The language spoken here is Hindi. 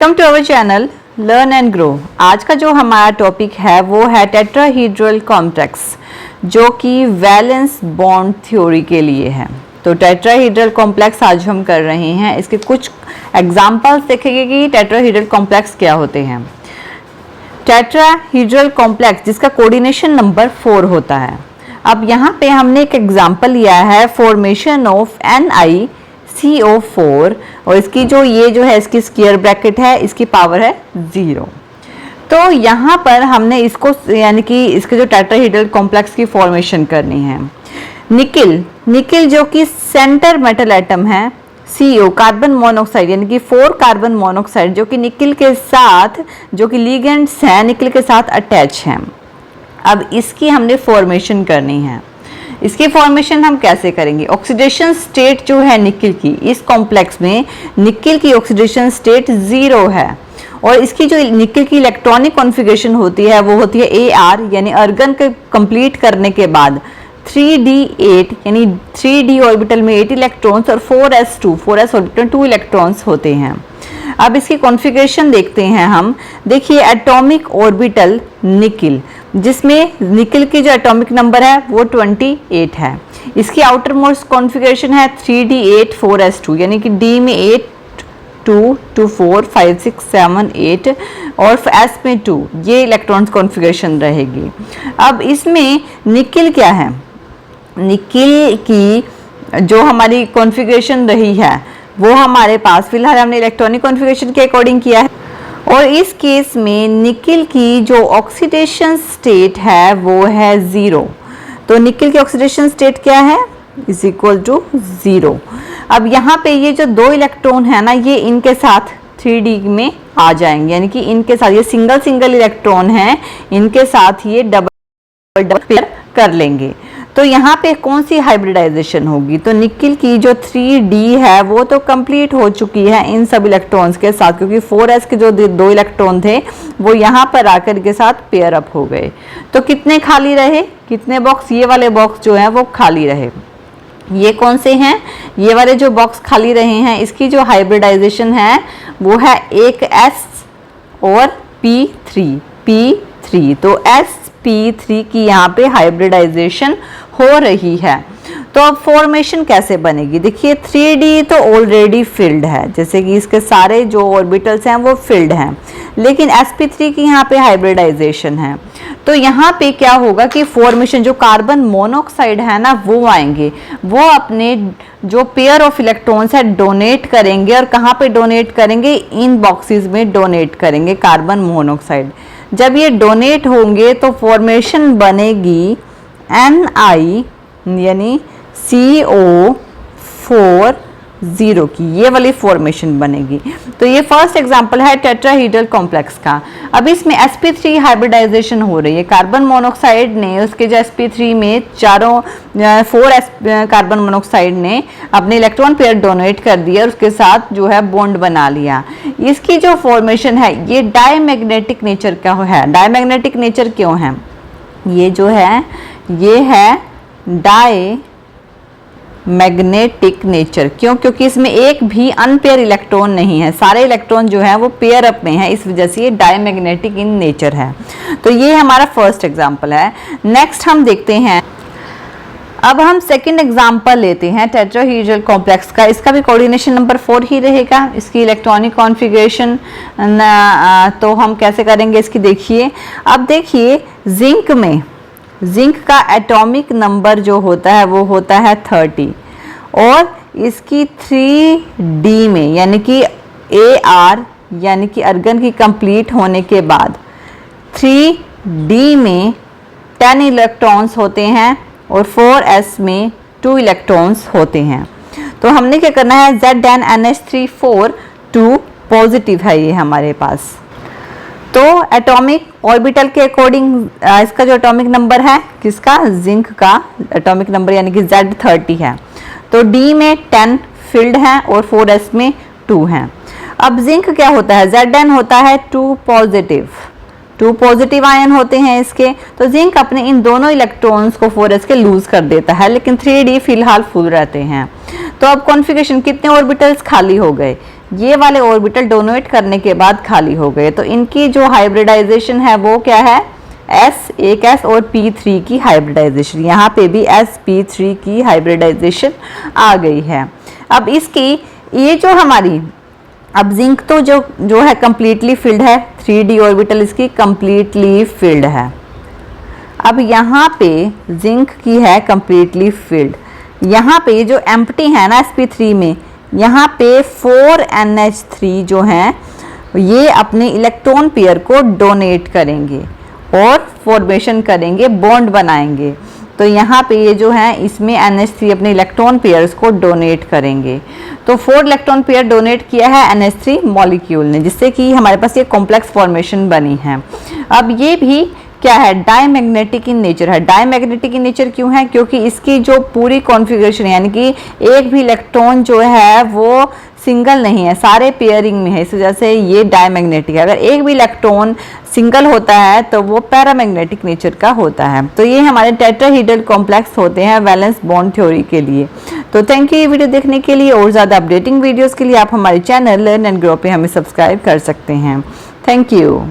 Welcome to our channel learn and grow. आज का जो हमारा टॉपिक है वो है टेट्राहीड्रल कॉम्प्लेक्स, जो कि वैलेंस बॉन्ड थ्योरी के लिए है। तो टेट्राहीड्रल कॉम्प्लेक्स आज हम कर रहे हैं। इसके कुछ एग्जांपल्स देखेंगे कि टेट्राहीड्रल कॉम्प्लेक्स क्या होते हैं। टेट्राहीड्रल कॉम्प्लेक्स जिसका कोऑर्डिनेशन नंबर 4 होता है। अब यहाँ पे हमने एक एग्जांपल लिया है फॉर्मेशन ऑफ NiCO4 और इसकी जो है इसकी स्क्वायर ब्रैकेट है, इसकी पावर है 0। तो यहाँ पर हमने इसको यानी कि इसके जो टेट्राहीड्रल कॉम्प्लेक्स की फॉर्मेशन करनी है। निकिल जो कि सेंटर मेटल एटम है, CO कार्बन मोनोऑक्साइड यानी कि 4 कार्बन मोनोऑक्साइड जो कि निकिल के साथ जो कि लिगेंड्स हैं निकिल के साथ अटैच हैं। अब इसकी हमने फॉर्मेशन करनी है। इसकी फॉर्मेशन हम कैसे करेंगे? ऑक्सीडेशन स्टेट जो है निकिल की, इस कॉम्प्लेक्स में निकिल की ऑक्सीडेशन स्टेट 0 है और इसकी जो निकिल की इलेक्ट्रॉनिक कॉन्फ़िगरेशन होती है वो होती है AR यानी अर्गन के कंप्लीट करने के बाद 3d8 यानी 3d ऑर्बिटल में 8 इलेक्ट्रॉन्स और 4s ऑर्बिटल 2 इलेक्ट्रॉन्स होते हैं। अब इसकी कॉन्फ़िगरेशन देखते हैं हम। देखिए एटॉमिक ऑर्बिटल निकिल, जिसमें निकिल की जो एटॉमिक नंबर है वो 28 है। इसकी आउटर मोस्ट कॉन्फ़िगरेशन है 3d8 4s2 यानी कि d में 8 2 2 4 5 6 7 8 और s में 2, ये इलेक्ट्रॉन्स कॉन्फ़िगरेशन रहेगी। अब इसमें निकिल क्या है? निकिल की जो हमारी कॉन्फ़िगरेशन रही है वो हमारे पास फिलहाल हमने इलेक्ट्रॉनिक कॉन्फ़िगरेशन के अकॉर्डिंग किया है और इस केस में निकिल की जो ऑक्सीडेशन स्टेट है वो है 0। तो निकिल की ऑक्सीडेशन स्टेट क्या है? Is equal to 0। अब यहाँ पे ये जो 2 इलेक्ट्रॉन है ना, ये इनके साथ 3d में आ जाएंगे यानी कि इनके साथ ये सिंगल इलेक्ट्रॉन है, इनके साथ ये डबल पेयर कर लेंगे। तो यहाँ पे कौन सी हाइब्रिडाइजेशन होगी? तो निकिल की जो 3d है वो तो कंप्लीट हो चुकी है इन सब इलेक्ट्रॉन्स के साथ, क्योंकि 4s के जो 2 इलेक्ट्रॉन थे वो यहाँ पर आकर के साथ पेयर अप हो गए। तो कितने खाली रहे? कितने बॉक्स? ये वाले बॉक्स जो हैं वो खाली रहे। ये कौन से हैं? ये वाले जो बॉक्स खाली रहे हैं, इसकी जो हाइब्रिडाइजेशन है वो है एक s और p3। तो sp3 की यहाँ पे हाइब्रिडाइजेशन हो रही है। तो अब फॉर्मेशन कैसे बनेगी? देखिए 3d तो ऑलरेडी फिल्ड है, जैसे कि इसके सारे जो ऑर्बिटल्स हैं वो फिल्ड हैं, लेकिन sp3 की यहाँ पे हाइब्रिडाइजेशन है। तो यहाँ पे क्या होगा कि फॉर्मेशन जो कार्बन मोनोऑक्साइड है ना वो आएंगे, वो अपने जो पेयर ऑफ इलेक्ट्रॉन्स है डोनेट करेंगे। और कहाँ पे डोनेट करेंगे? इन बॉक्सेस में डोनेट करेंगे कार्बन मोनोऑक्साइड। जब ये डोनेट होंगे तो फॉर्मेशन बनेगी Ni यानी CO4 की, ये वाली फॉर्मेशन बनेगी। तो ये फर्स्ट एग्जांपल है टेट्राहीड्रल कॉम्प्लेक्स का। अब इसमें sp3 हाइब्रिडाइजेशन हो रही है। कार्बन मोनोऑक्साइड ने उसके जो sp3 में 4s कार्बन मोनोऑक्साइड ने अपने इलेक्ट्रॉन पेयर डोनेट कर दिया और उसके साथ जो है बॉन्ड बना लिया। इसकी जो फॉर्मेशन है ये डायमैग्नेटिक नेचर का है। डायमैग्नेटिक नेचर क्यों है? ये जो है ये है डायमैग्नेटिक नेचर। क्यों? क्योंकि इसमें एक भी अनपेयर इलेक्ट्रॉन नहीं है, सारे इलेक्ट्रॉन जो है वो पेयर अप में है, इस वजह से ये डायमैग्नेटिक इन नेचर है। तो ये हमारा फर्स्ट एग्जांपल है। नेक्स्ट हम देखते हैं, अब हम सेकंड एग्जांपल लेते हैं टेट्राहीड्रल कॉम्प्लेक्स का। इसका भी कोऑर्डिनेशन नंबर 4 ही रहेगा। इसकी इलेक्ट्रॉनिक कॉन्फ़िगरेशन तो हम कैसे करेंगे इसकी देखिए। अब देखिए जिंक का एटॉमिक नंबर जो होता है वो होता है 30 और इसकी 3d में यानी कि AR यानी कि अर्गन की कंप्लीट होने के बाद 3d में 10 इलेक्ट्रॉन्स होते हैं और 4s में 2 इलेक्ट्रॉन्स होते हैं। तो हमने क्या करना है? ZnNH3 2 पॉजिटिव है ये हमारे पास। तो एटॉमिक ऑर्बिटल के अकॉर्डिंग इसका जो एटॉमिक नंबर है किसका? जिंक का एटॉमिक नंबर यानी कि Z30 है। तो d में 10 फिल्ड है और 4s में 2 हैं। अब जिंक क्या होता है? Zn होता है 2 पॉजिटिव आयन होते हैं इसके। तो जिंक अपने इन दोनों इलेक्ट्रॉन्स को 4s के लूज कर देता है, लेकिन 3d फिलहाल फुल रहते हैं। तो अब कॉन्फ़िगरेशन कितने ऑर्बिटल्स खाली हो गए? ये वाले ऑर्बिटल डोनेट करने के बाद खाली हो गए, तो इनकी जो हाइब्रिडाइजेशन है वो क्या है, S, एक S और P3 की हाइब्रिडाइजेशन। यहाँ पे भी sp3 की हाइब्रिडाइजेशन आ गई है। अब इसकी ये जो हमारी, अब जिंक तो जो है कंप्लीटली फिल्ड है, 3d ऑर्बिटल इसकी कंप्लीटली फिल्ड है। अब यहाँ पे जिंक की है कंप्लीटली फिल्ड, यहाँ पे जो एम्प्टी है ना sp3 में, यहाँ पे 4NH3 जो हैं ये अपने इलेक्ट्रॉन पेयर को डोनेट करेंगे और फॉर्मेशन करेंगे, बॉन्ड बनाएंगे। तो यहाँ पे ये जो है इसमें NH3 अपने इलेक्ट्रॉन पेयर्स को डोनेट करेंगे। तो 4 इलेक्ट्रॉन पेयर डोनेट किया है NH3 मॉलिक्यूल ने, जिससे कि हमारे पास ये कॉम्प्लेक्स फॉर्मेशन बनी है। अब ये भी क्या है, डायमैग्नेटिक इन नेचर है। डायमैग्नेटिक इन नेचर क्यों है, क्योंकि इसकी जो पूरी कॉन्फ़िगरेशन यानी कि एक भी इलेक्ट्रॉन जो है वो सिंगल नहीं है, सारे पेयरिंग में है, इस वजह से ये डायमैग्नेटिक है। अगर एक भी इलेक्ट्रॉन सिंगल होता है तो वो पैरामैग्नेटिक नेचर का होता है। तो ये हमारे टेट्राहेड्रल कॉम्प्लेक्स होते हैं वैलेंस बॉन्ड थ्योरी के लिए। तो थैंक यू ये वीडियो देखने के लिए, और ज़्यादा अपडेटिंग वीडियोज़ के लिए आप हमारे चैनल लर्न एंड ग्रो पे हमें सब्सक्राइब कर सकते हैं। Thank you.